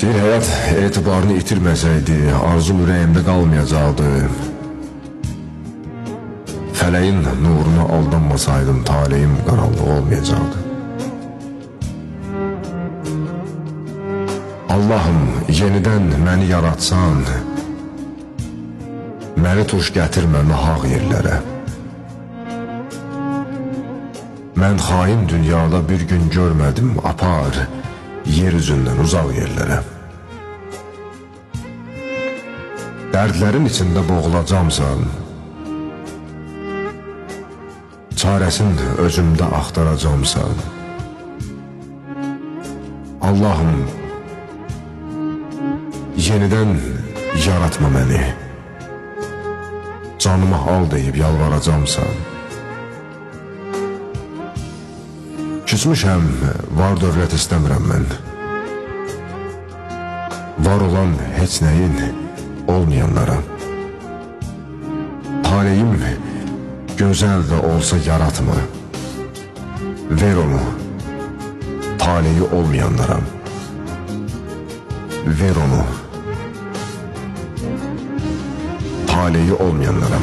Deyir, həyat etibarını itirməsəydi, arzum ürəyimdə qalmayacaqdı. Fələyin nuruna aldanmasaydım, taleyim qaranlıq olmayacaqdı. Allahım, yenidən məni yaratsan, məni tuş gətirmə nahaq yerlərə. Mən xain dünyada bir gün görmədim, apar yer üzündən uzaq yerlərə. Dərdlərin içində boğulacamsan, çarəsini özümdə axtaracamsan. Allahım, yenidən yaratma məni, canıma al deyib yalvaracamsan. Küsmüşəm, var dövlət istəmirəm mən. Var olan heç nəyin olmayanlara. Taleyim gözəl də olsa yaratma. Ver onu taleyi olmayanlara. Ver onu taleyi olmayanlara.